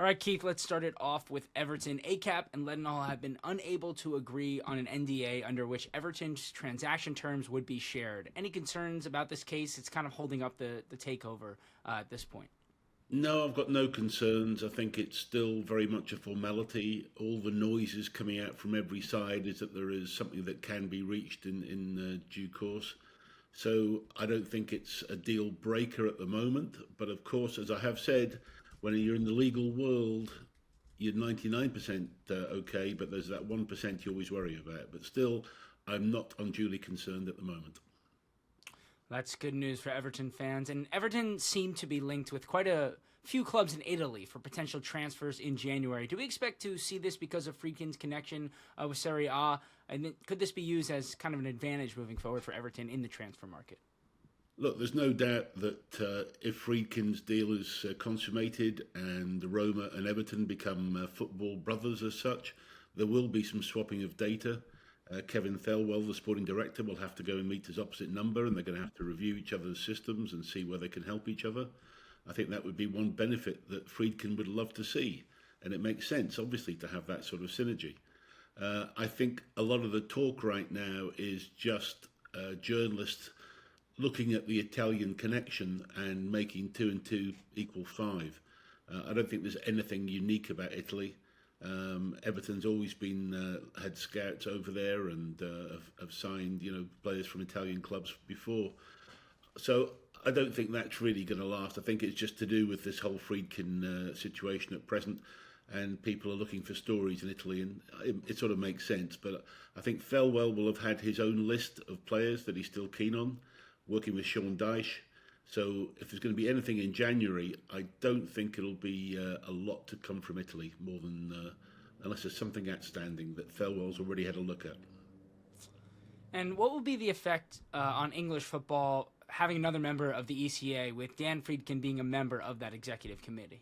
All right, Keith, let's start it off with Everton. ACAP and Leadenhall have been unable to agree on an NDA under which Everton's transaction terms would be shared. Any concerns about this case? It's kind of holding up the takeover at this point. No, I've got no concerns. I think it's still very much a formality. All the noises coming out from every side is that there is something that can be reached in due course. So I don't think it's a deal breaker at the moment. But of course, as I have said, when you're in the legal world, you're 99% okay, but there's that 1% you always worry about. But still, I'm not unduly concerned at the moment. That's good news for Everton fans. And Everton seem to be linked with quite a few clubs in Italy for potential transfers in January. Do we expect to see this because of Friedkin's connection with Serie A? And could this be used as kind of an advantage moving forward for Everton in the transfer market? Look, there's no doubt that if Friedkin's deal is consummated and Roma and Everton become football brothers as such, there will be some swapping of data. Kevin Thelwell, the sporting director, will have to go and meet his opposite number, and they're going to have to review each other's systems and see where they can help each other. I think that would be one benefit that Friedkin would love to see, and it makes sense, obviously, to have that sort of synergy. I think a lot of the talk right now is just journalists looking at the Italian connection and making two and two equal five. I don't think there's anything unique about Italy. Everton's always been had scouts over there and have signed players from Italian clubs before. So I don't think that's really going to last. I think it's just to do with this whole Friedkin situation at present, and people are looking for stories in Italy, and it sort of makes sense. But I think Thelwell will have had his own list of players that he's still keen on, working with Sean Dyche. So if there's going to be anything in January, I don't think it'll be a lot to come from Italy, more than unless there's something outstanding that Thelwell's already had a look at. And what will be the effect on English football having another member of the ECA with Dan Friedkin being a member of that executive committee?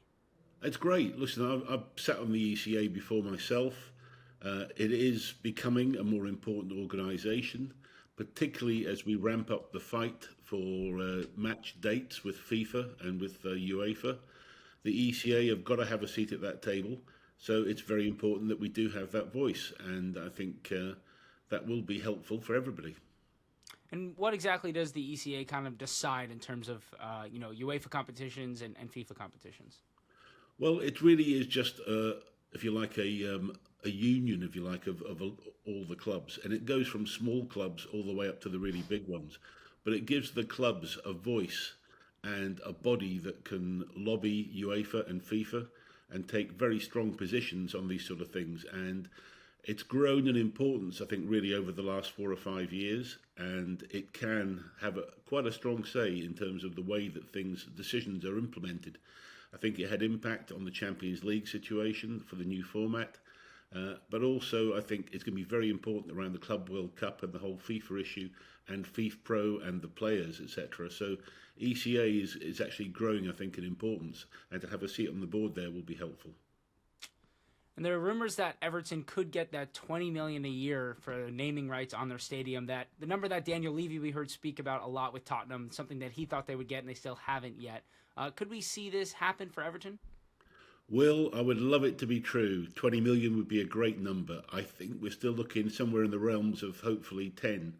It's great. Listen, I've sat on the ECA before myself. It is becoming a more important organisation, particularly as we ramp up the fight for match dates with FIFA and with UEFA. The ECA have got to have a seat at that table, so it's very important that we do have that voice, and I think that will be helpful for everybody. And what exactly does the ECA kind of decide in terms of UEFA competitions and FIFA competitions? Well, it really is just, if you like, a union, if you like, of all the clubs. And it goes from small clubs all the way up to the really big ones. But it gives the clubs a voice and a body that can lobby UEFA and FIFA and take very strong positions on these sort of things. And it's grown in importance, I think, really over the last 4 or 5 years. And it can have quite a strong say in terms of the way that decisions are implemented. I think it had impact on the Champions League situation for the new format. But also, I think it's going to be very important around the Club World Cup and the whole FIFA issue and FIFA Pro and the players, etc. So ECA is actually growing, I think, in importance. And to have a seat on the board there will be helpful. And there are rumors that Everton could get that $20 million a year for naming rights on their stadium. That the number that Daniel Levy we heard speak about a lot with Tottenham, something that he thought they would get and they still haven't yet. Could we see this happen for Everton? Will, I would love it to be true. 20 million would be a great number. I think we're still looking somewhere in the realms of hopefully 10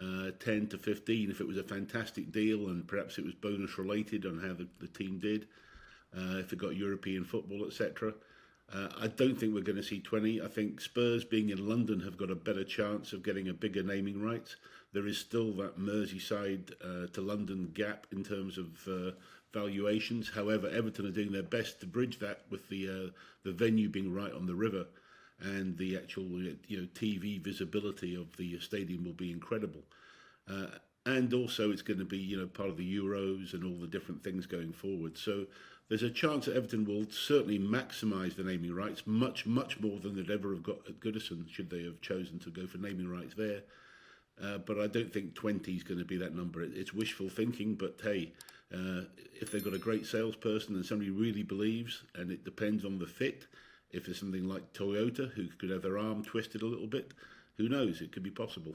to 15 if it was a fantastic deal and perhaps it was bonus related on how the team did, if it got European football, etc. I don't think we're going to see 20. I think Spurs, being in London, have got a better chance of getting a bigger naming rights. There is still that Merseyside to London gap in terms of valuations. However, Everton are doing their best to bridge that with the venue being right on the river, and the actual TV visibility of the stadium will be incredible. And also, it's going to be part of the Euros and all the different things going forward. So there's a chance that Everton will certainly maximise the naming rights much more than they'd ever have got at Goodison, should they have chosen to go for naming rights there. But I don't think 20 is going to be that number. It's wishful thinking, but hey, if they've got a great salesperson and somebody really believes, and it depends on the fit, if there's something like Toyota who could have their arm twisted a little bit, who knows, it could be possible.